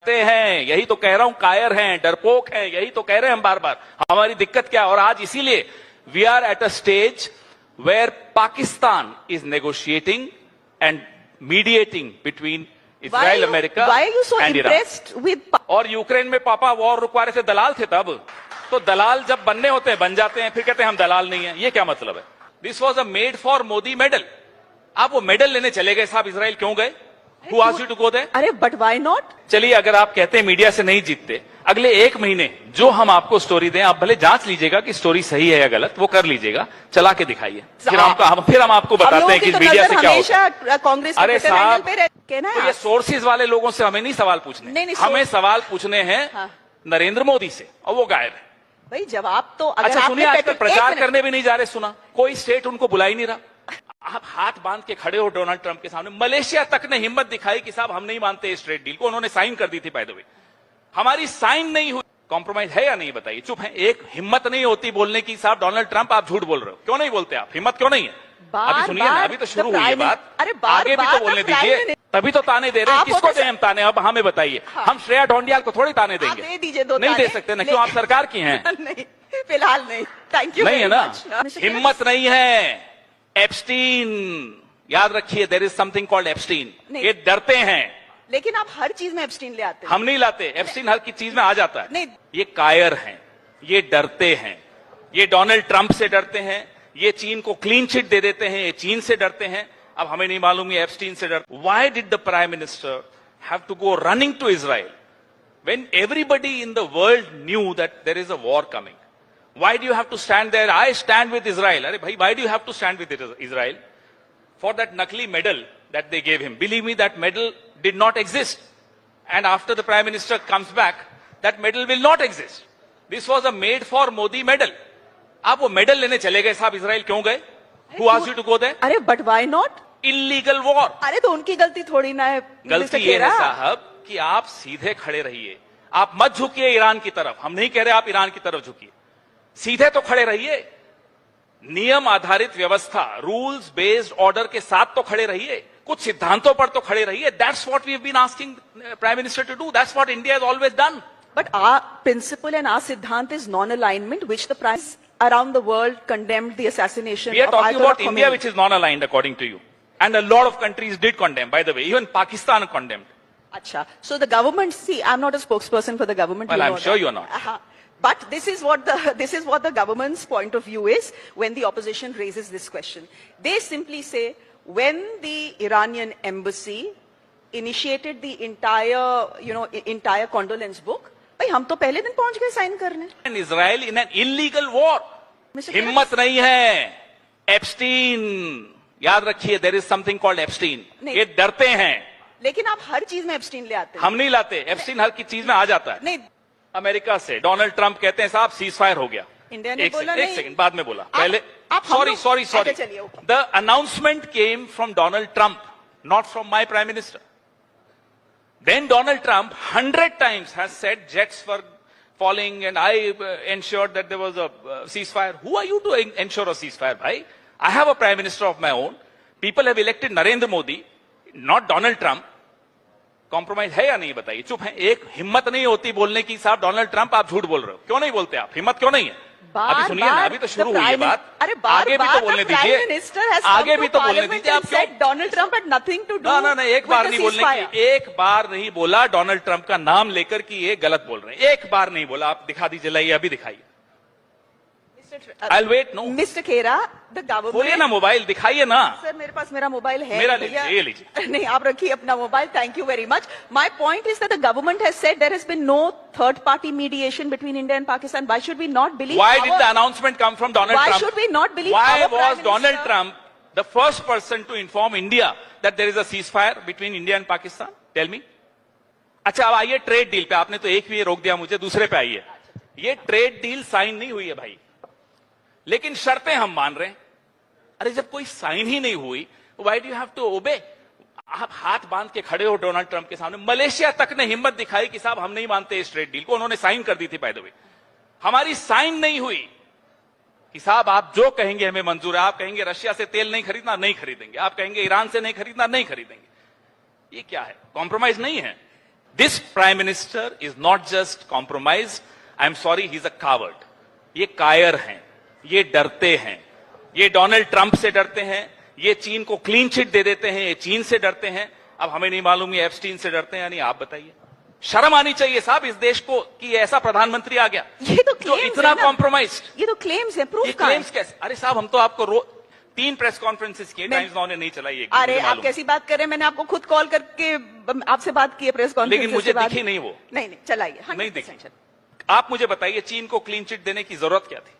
हैं, यही तो कह रहा हूं, कायर हैं, डरपोक हैं, यही तो कह रहे हैं हम बार बार। हमारी दिक्कत क्या है? और आज इसीलिए we are at a stage where Pakistan is negotiating and mediating between Israel, America and Iran. और यूक्रेन में पापा वॉर रुकवा रहे थे, दलाल थे तब। तो दलाल जब बनने होते हैं बन जाते हैं, फिर कहते हैं हम दलाल नहीं है। ये क्या मतलब है? This was a made for Modi medal. आप वो मेडल लेने चले गए साहब इजराइल, क्यों गए? Who asked you to go there? अरे बट व्हाई नॉट? चलिए, अगर आप कहते हैं मीडिया से नहीं जीतते, अगले एक महीने जो हम आपको स्टोरी दें, आप भले जांच लीजिएगा कि स्टोरी सही है या गलत, वो कर लीजिएगा, चला के दिखाइए, फिर हम आपको बताते हैं कि मीडिया से क्या होता है। कांग्रेस अरे साहब, कहना तो ये सोर्सेज वाले लोगों से हमें नहीं सवाल पूछने, हमें सवाल पूछने हैं नरेंद्र मोदी से, और वो गायब है। भाई जवाब तो अच्छा सुनिए, आजकल प्रचार करने भी नहीं जा रहे, सुना कोई स्टेट उनको बुला ही नहीं रहा। आप हाथ बांध के खड़े हो डोनाल्ड ट्रंप के सामने। मलेशिया तक ने हिम्मत दिखाई कि साहब हम नहीं मानते इस ट्रेड डील को, उन्होंने साइन कर दी थी बाय द वे, हमारी साइन नहीं हुई। कॉम्प्रोमाइज है या नहीं बताइए? चुप है, एक हिम्मत नहीं होती बोलने की साहब डोनाल्ड ट्रंप आप झूठ बोल रहे हो। क्यों नहीं बोलते आप? हिम्मत क्यों नहीं है? अभी सुनिए ना, अभी तो शुरू हुई है बात, आगे भी तो बोलने दीजिए, तभी तो ताने दे रहे हैं। किसको दें हम ताने? अब हमें बताइए। हम श्रेया ढोंडियाल को थोड़ी ताने देंगे? नहीं दे सकते ना, क्यों? आप सरकार की हैं। नहीं, फिलहाल नहीं। Thank you. नहीं है ना, हिम्मत नहीं है। एप्स्टीन, याद रखिए, there is something called Epstein. ये डरते हैं, लेकिन आप हर चीज में एप्स्टीन ले आते हैं। हम नहीं लाते, एप्स्टीन हर की चीज में आ जाता है। नहीं, ये कायर हैं, ये डरते हैं, ये डोनाल्ड ट्रंप से डरते हैं, ये चीन को क्लीन चिट दे देते हैं, ये चीन से डरते हैं। अब हमें नहीं मालूम ये एप्स्टीन से डरते। Why did the prime minister have to go running to Israel when everybody in the world knew that there is a war coming? Why do you have to stand there? I stand with Israel. Arey bhai, why do you have to stand with Israel? For that nakli medal that they gave him. Believe me, that medal did not exist. And after the Prime Minister comes back, that medal will not exist. This was a made for Modi medal. आप वो medal लेने चले गए साहब Israel, क्यों गए? Who asked you to go there? अरे but why not? Illegal war. अरे तो उनकी गलती थोड़ी ना है। गलती ये है साहब कि आप सीधे खड़े रहिए, आप मत झुकिए ईरान की तरफ। हम नहीं कह रहे आप ईरान की तरफ झुकिए, सीधे तो खड़े रहिए, नियम आधारित व्यवस्था, रूल्स बेस्ड ऑर्डर के साथ तो खड़े रहिए, कुछ सिद्धांतों पर तो खड़े रहिए। That's what we have been asking prime minister to do, that's what India has always done. But our principle and our सिद्धांत is non alignment, which the prime around the world condemned the assassination. We are talking about India, which is non-aligned according to you, and a lot of countries did condemn, by the way, even Pakistan condemned. Acha, so the government, see, I'm not a spokesperson for the government. Well, I'm sure you're not. But this is what the government's point of view is when the opposition raises this question. They simply say, when the Iranian embassy initiated the entire condolence book, भाई हम तो पहले दिन पहुंच गए sign करने। Israel in an illegal war. हिम्मत नहीं है। एप्स्टीन, याद रखिए, there is something called Epstein. ये डरते हैं, लेकिन आप हर चीज में एप्स्टीन ले आते हैं। हम नहीं लाते, एप्स्टीन हर की चीज में आ जाता है। नहीं, अमेरिका से डोनाल्ड ट्रंप कहते हैं साहब सीज फायर हो गया। इंडिया ने बोला नहीं। एक सेकंड, बाद में बोला, पहले sorry the announcement came from Donald Trump, not from my prime minister. Then Donald Trump 100 times has said jets were falling and I ensured that there was a ceasefire. Who are you to ensure a ceasefire, bhai? I have a prime minister of my own. People have elected Narendra Modi, not Donald Trump. Compromise है या नहीं बताइए? चुप है, एक हिम्मत नहीं होती बोलने की साहब डोनाल्ड ट्रंप आप झूठ बोल रहे हो। क्यों नहीं बोलते आप? हिम्मत क्यों नहीं है? अभी सुनिए ना, अभी तो शुरू हुई है बात, आगे भी तो बोलने दीजिए, आगे भी तो बोलने दीजिए। आप क्यों? Donald Trump had nothing to do. ना, एक बार नहीं बोलने की, एक बार नहीं बोला डोनाल्ड ट्रंप का नाम लेकर कि ये गलत बोल रहे हैं, एक बार नहीं बोला। आप दिखा दीजिए, लाइए अभी दिखाइए। I'll wait, no. Mr. Khera, the government. बोलिए ना, मोबाइल दिखाइए ना। सर मेरे पास मेरा मोबाइल है। मेरा लीजिए। नहीं, आप रखिए अपना mobile. Thank you very much. My point is that the government has said there has been no third-party mediation between India and Pakistan. Why should we not believe? Why did the announcement come from Donald Trump? Why should we not believe? Why was Donald Trump the first person to inform India that there is a ceasefire between India and Pakistan? Tell me. अच्छा, अब आइए trade deal पे। आपने तो एक भी रोक दिया मुझे, दूसरे पे आइए। ये ट्रेड डील साइन नहीं हुई है भाई, लेकिन शर्तें हम मान रहे हैं। अरे जब कोई साइन ही नहीं हुई, why do you have to obey? आप हाथ बांध के खड़े हो डोनाल्ड ट्रंप के सामने। मलेशिया तक ने हिम्मत दिखाई कि साहब हम नहीं मानते इस ट्रेड डील को, उन्होंने साइन कर दी थी बाय द वे, हमारी साइन नहीं हुई कि साहब आप जो कहेंगे हमें मंजूर है। आप कहेंगे रशिया से तेल नहीं खरीदना, नहीं खरीदेंगे। आप कहेंगे ईरान से नहीं खरीदना, नहीं खरीदेंगे। ये क्या है? कॉम्प्रोमाइज नहीं है। This Prime Minister is not just compromised. I'm sorry, he's a coward. ये कायर हैं, ये डरते हैं, ये डोनाल्ड ट्रंप से डरते हैं, ये चीन को क्लीन चिट दे देते हैं, ये चीन से डरते हैं. अब हमें नहीं मालूम ये एप्स्टीन से डरते हैं या नहीं, आप बताइए. शर्म आनी चाहिए साहब इस देश को कि ऐसा प्रधानमंत्री आ गया ये तो जो इतना कॉम्प्रोमाइज्ड. ये तो क्लेम्स है, प्रूफ ये कहाँ है? क्लेम्स कैसे? अरे साहब हम तो आपको 3 प्रेस कॉन्फ्रेंसेस किए, टाइम्स नाउ ने नहीं चलाई एक. अरे आप कैसी बात कर रहे हैं? मैंने आपको खुद कॉल करके आपसे बात की है प्रेस कॉन्फ्रेंस. लेकिन मुझे दिखी नहीं वो. नहीं चलाइए. नहीं दिखी. आप मुझे बताइए चीन को क्लीन चिट देने की जरूरत क्या थी?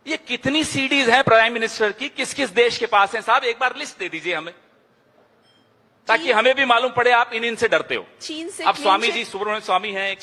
ये कितनी सीडीज हैं प्राइम मिनिस्टर की, किस किस देश के पास हैं साहब? एक बार लिस्ट दे दीजिए हमें ताकि हमें भी मालूम पड़े आप इनसे डरते हो. चीन से अब स्वामी जी, सुब्रमण्यम स्वामी हैं,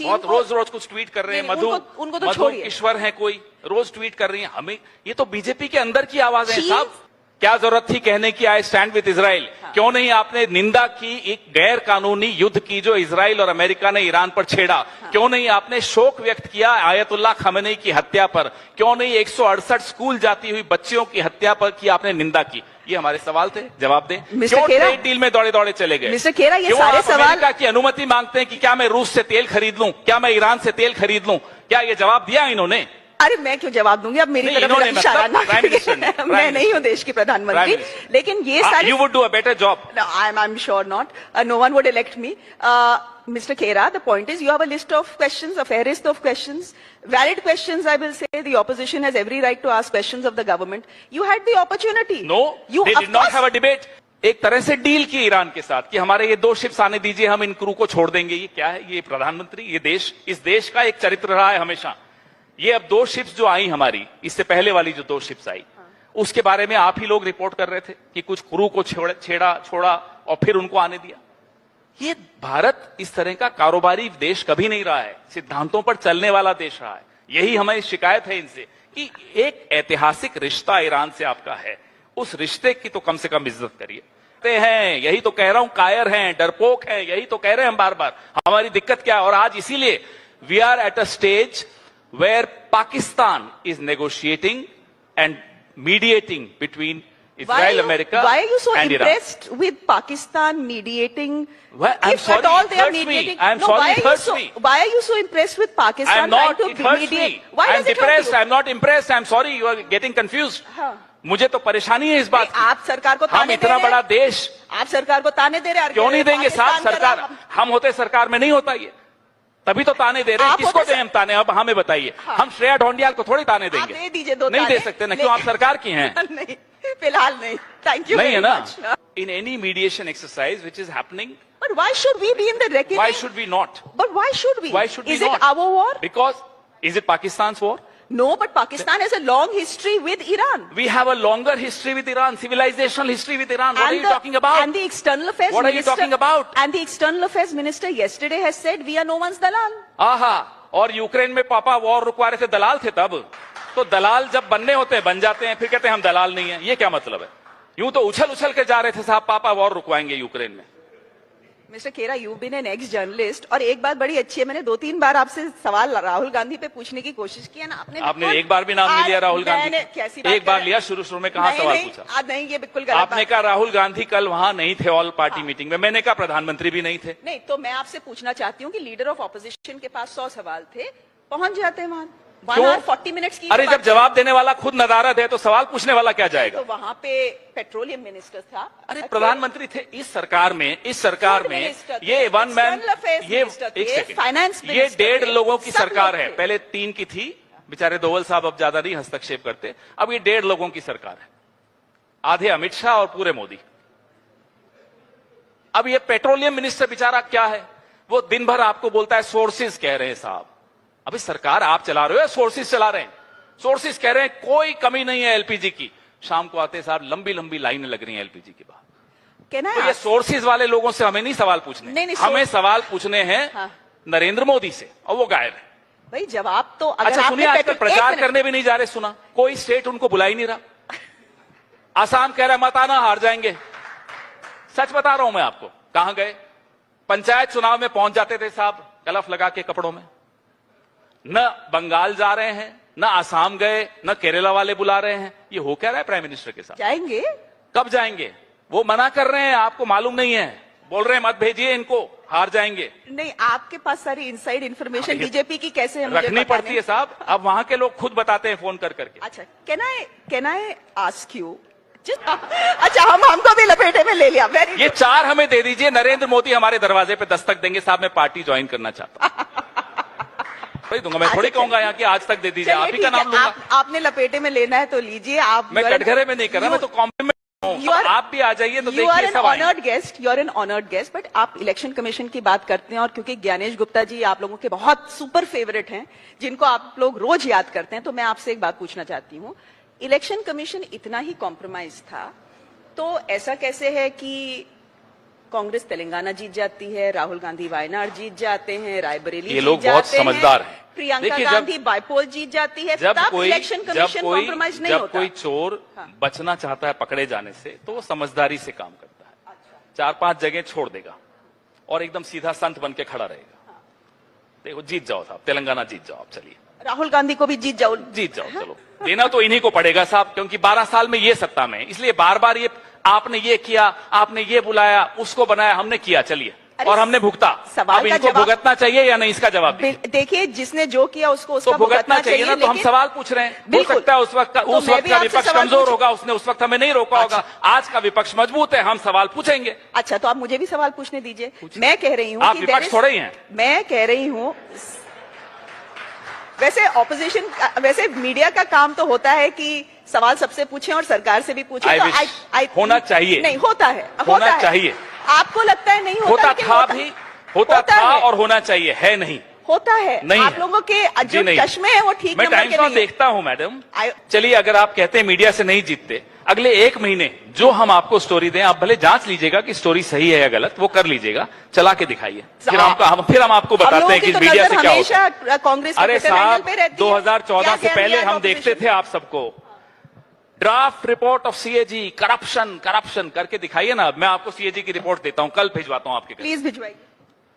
बहुत रोज कुछ ट्वीट कर रहे हैं. उनको तो मधु छोड़िए. ईश्वर हैं, कोई रोज ट्वीट कर रही हैं. हमें ये तो बीजेपी के अंदर की आवाज है साहब. क्या जरूरत थी कहने की आई स्टैंड विद इजराइल? क्यों नहीं आपने निंदा की एक गैर कानूनी युद्ध की जो इजराइल और अमेरिका ने ईरान पर छेड़ा? क्यों नहीं आपने शोक व्यक्त किया आयतुल्लाह खमेनी की हत्या पर? क्यों नहीं 168 स्कूल जाती हुई बच्चियों की हत्या पर की आपने निंदा की? ये हमारे सवाल थे, जवाब दें. क्यों ट्रेड डील में दौड़े दौड़े चले गए? मिस्टर खेरा, ये क्यों सारे आप सवाल अमेरिका की अनुमति मांगते हैं कि क्या मैं रूस से तेल खरीद लूं, क्या मैं ईरान से तेल खरीद लूं? क्या ये जवाब दिया इन्होंने? अरे मैं क्यों जवाब दूंगी? अब मेरी तरफ मेरा इशारा ना करिए. मैं नहीं हूं देश की प्रधानमंत्री, लेकिन ये सारे You would do a better job. No, I'm sure not. No one would elect me. Mr. Khera, the point is you have a list of questions, a fair list of questions. Valid questions, I will say. The opposition has every right to ask questions of the government. You had the opportunity. No, you they did not have a debate. एक तरह से deal की Iran के साथ कि हमारे ये 2 ships आने दीजिए, हम इन क्रू को छोड़ देंगे. ये क्या है? ये प्रधानमंत्री, ये देश, इस देश का एक चरित्र रहा है हमेशा. ये अब 2 शिप्स जो आई हमारी, इससे पहले वाली जो 2 शिप्स आई, उसके बारे में आप ही लोग रिपोर्ट कर रहे थे कि कुछ क्रू को छोड़ा और फिर उनको आने दिया. ये भारत इस तरह का कारोबारी देश कभी नहीं रहा है, सिद्धांतों पर चलने वाला देश रहा है. यही हमारी शिकायत है इनसे कि एक ऐतिहासिक रिश्ता ईरान से आपका है, उस रिश्ते की तो कम से कम इज्जत करिए. हैं यही तो कह रहा हूं, कायर हैं, डरपोक हैं, यही तो कह रहे हैं हम बार बार. हमारी दिक्कत क्या है? और आज इसीलिए we are at a stage where Pakistan is negotiating and mediating between Israel, America, why are you so and impressed with Pakistan mediating? Well, I'm if sorry, at all it they are hurts me. mediating, I'm no, sorry, it hurts me. Why are you so impressed with Pakistan? I'm not. trying It to hurts mediate? me. Why I'm does it depressed. hurt you? I'm not impressed. I'm sorry. You are getting confused. हाँ. मुझे तो परेशानी है इस बात की. आप सरकार को हम ताने दे इतना रहे बड़ा हैं. देश, आप सरकार को ताने दे रहे हैं. क्यों नहीं देंगे साहब? सरकार, हम होते सरकार में नहीं होता ये, तभी तो ताने दे रहे हैं. किसको दें हम ताने? अब हमें बताइए. हम श्रेया ढोंडियाल को थोड़ी ताने देंगे? दे दीजिए 2 नहीं दे सकते ना, क्यों? आप सरकार की हैं. नहीं, फिलहाल नहीं. Thank you. नहीं है ना. In any mediation exercise which is happening, but why should we be in the reckoning? why should we not? But why should we? Why should we not? Is it our war? Because is it Pakistan's war? No, but Pakistan has a long history with Iran. We have a longer history with Iran, civilizational history with Iran. What are you talking about? And the external affairs What are you minister, talking about? And the external affairs minister yesterday has said we are no one's dalal. आहा, और Ukraine में पापा war रुकवा रहे थे, दलाल थे तब. तो दलाल जब बनने होते हैं बन जाते हैं, फिर कहते हैं हम दलाल नहीं है. ये क्या मतलब है? यूं तो उछल के जा रहे थे साहब, पापा वॉर रुकवाएंगे यूक्रेन में. Mister Khera, you been an ex journalist, और एक बात बड़ी अच्छी है, मैंने 2-3 बार आपसे सवाल राहुल गांधी पे पूछने की कोशिश की है ना. आपने एक बार भी नाम नहीं लिया राहुल गांधी. एक बार लिया शुरू में, कहां सवाल पूछा? नहीं, ये बिल्कुल गलत. आपने कहा राहुल गांधी कल वहां नहीं थे ऑल पार्टी मीटिंग में. मैंने कहा प्रधानमंत्री भी नहीं थे. नहीं, तो मैं आपसे पूछना चाहती हूँ कि लीडर ऑफ ऑपोजिशन के पास 100 सवाल थे, पहुंच जाते हैं वहां. 1 hour 40 minutes की. अरे जब जवाब देने वाला खुद नदारद है तो सवाल पूछने वाला क्या जाएगा? तो वहां पे पेट्रोलियम मिनिस्टर था. अरे प्रधानमंत्री थे इस सरकार में. ये 1 मैन, ये एक सेकंड, फाइनेंस, ये 1.5 लोगों की सरकार है. पहले 3 की थी, बेचारे दोवल साहब अब ज्यादा नहीं हस्तक्षेप करते. अब ये 1.5 लोगों की सरकार है. आधे अमित शाह और पूरे मोदी. अब ये पेट्रोलियम मिनिस्टर बेचारा क्या है? वो दिन भर आपको बोलता है सोर्सेज कह रहे हैं साहब. अभी सरकार आप चला रहे हो, सोर्सेज चला रहे हैं. सोर्सेज कह रहे हैं कोई कमी नहीं है एलपीजी की. शाम को आते साहब लंबी लाइनें लग रही हैं एलपीजी के बाहर. तो ये सोर्सेज वाले लोगों से हमें नहीं सवाल पूछने. नहीं, हमें सवाल पूछने हैं नरेंद्र मोदी से, और वो गायब है. भाई जवाब तो अगर अच्छा सुनिए, आजकल प्रचार करने भी नहीं जा रहे. सुना कोई स्टेट उनको बुला ही नहीं रहा. आसाम कह रहा है मत आना, हार जाएंगे. सच बता रहा हूं मैं आपको. कहां गए? पंचायत चुनाव में पहुंच जाते थे साहब कलफ लगा के कपड़ों में. न बंगाल जा रहे हैं, न आसाम गए, न केरला वाले बुला रहे हैं. ये हो क्या रहा है प्राइम मिनिस्टर के साथ? जाएंगे. कब जाएंगे? वो मना कर रहे हैं, आपको मालूम नहीं है. बोल रहे हैं मत भेजिए इनको, हार जाएंगे। नहीं, आपके पास सारी इनसाइड इन्फॉर्मेशन बीजेपी की कैसे है मुझे रखनी पता पड़ती नहीं। है साहब, अब वहां के लोग खुद बताते हैं फोन कर करके। अच्छा, कैन आई आस्क यू, अच्छा हमको भी लपेटे में ले लिया, वेरी ये 4 हमें दे दीजिए, नरेंद्र मोदी हमारे दरवाजे पे दस्तक देंगे, साहब मैं पार्टी ज्वाइन करना चाहता हूं। वही दूंगा, मैं थोड़ी कहूंगा यहाँ कि आज तक दे दीजिए, आप ही का नाम लूंगा। आपने लपेटे में लेना है तो लीजिए। आप मैं कटघरे में नहीं कर रहा, मैं तो कॉम्प्लीमेंट हूं। आप भी आ जाइए तो देखिए सब आएंगे। You are an honoured guest, but आप इलेक्शन कमीशन की बात करते हैं, और क्योंकि ज्ञानेश गुप्ता जी आप लोगों के बहुत सुपर फेवरेट हैं, जिनको आप लोग रोज याद करते हैं, तो मैं आपसे एक बात पूछना चाहती हूँ। इलेक्शन कमीशन इतना ही कॉम्प्रोमाइज था, तो ऐसा कैसे है कि कांग्रेस तेलंगाना जीत जाती है, राहुल गांधी वायनाड जीत जाते हैं, रायबरेली ये लोग बहुत समझदार हैं। प्रियंका देखिए, गांधी बाइपोल जीत जाती है, तब इलेक्शन कमीशन कॉम्प्रोमाइज नहीं होता। जब कोई चोर बचना चाहता है पकड़े जाने से, तो वो समझदारी से काम करता है। 4-5 जगह छोड़ देगा और एकदम सीधा संत बन के खड़ा रहेगा। देखो, जीत जाओ साहब, तेलंगाना जीत जाओ आप, चलिए राहुल गांधी को भी जीत जाओ। चलो, देना तो इन्हीं को पड़ेगा साहब, क्योंकि 12 साल में ये सत्ता में, इसलिए बार बार ये आपने ये किया, आपने ये बुलाया, उसको बनाया, हमने किया, चलिए, और हमने भुगता। अब इनको भुगतना चाहिए या नहीं, इसका जवाब देखिए, जिसने जो किया उसको उसका तो भुगतना चाहिए ना। तो हम सवाल पूछ रहे हैं, हो सकता है उस वक्त का विपक्ष कमजोर होगा, उसने उस वक्त हमें नहीं रोका होगा, आज का विपक्ष मजबूत है, हम सवाल पूछेंगे। अच्छा, तो आप मुझे भी सवाल पूछने दीजिए। मैं कह रही हूँ, आप विपक्ष थोड़े ही हैं। मैं कह रही हूँ, वैसे ऑपोजिशन, वैसे मीडिया का काम तो होता है कि सवाल सबसे पूछें और सरकार से भी पूछें। होना चाहिए, नहीं होता है, होना चाहिए। आपको लगता है नहीं होता था भी, होता था और होना चाहिए, है नहीं होता है। नहीं, आप लोगों के जो चश्मे हैं वो ठीक मैं टाइम्स ऑफ देखता हूं मैडम। चलिए, अगर आप कहते हैं मीडिया से नहीं जीतते, अगले 1 महीने जो हम आपको स्टोरी दें, आप भले जांच लीजिएगा कि स्टोरी सही है या गलत, वो कर लीजिएगा, चला के दिखाइए, फिर हम आपको बताते हैं कि मीडिया से क्या होता है। कांग्रेस, अरे साहब, 2014 से पहले हम देखते थे आप सबको, draft report of CAG, corruption करके दिखाइए ना। मैं आपको सीएजी की रिपोर्ट देता हूं, कल भिजवाता हूं आपके घर। प्लीज भिजवाइए।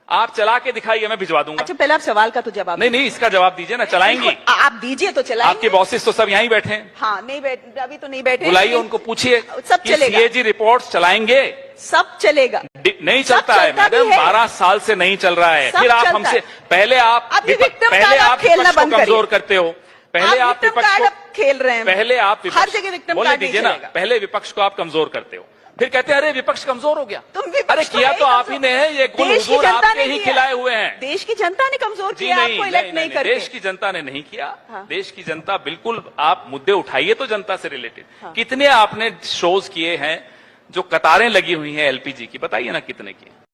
आप चला के दिखाइए, मैं भिजवा दूंगा। अच्छा, पहले आप सवाल का तो जवाब नहीं, इसका जवाब दीजिए ना, चलाएंगी आप दीजिए तो चलाएंगे। आपके बॉसेस तो सब यहीं बैठे हैं। हाँ, नहीं बैठे, अभी तो नहीं बैठे। बुलाइए उनको, पूछिए सब चलेगा, सीएजी रिपोर्ट्स चलाएंगे, सब चलेगा। नहीं चलता है मैडम, 12 साल से नहीं चल रहा है। फिर आप हमसे पहले आप खेलना बंद कमजोर करते हो, पहले आप विपक्ष को खेल रहे हैं, पहले आप हर जगह विक्टिम बोलने कार्ड दीजिए ना, पहले विपक्ष को आप कमजोर करते हो, फिर कहते हैं अरे विपक्ष कमजोर हो गया। अरे किया तो आप ही ने है, ये गुल हुजूर आपके ही खिलाए हुए हैं। देश की जनता ने कमजोर किया, आपको इलेक्ट नहीं करके। देश की जनता ने नहीं किया। देश की जनता, बिल्कुल आप मुद्दे उठाइए तो जनता से रिलेटेड। कितने आपने शोज किए हैं जो कतारें लगी हुई हैं एलपीजी की, बताइए ना कितने किए।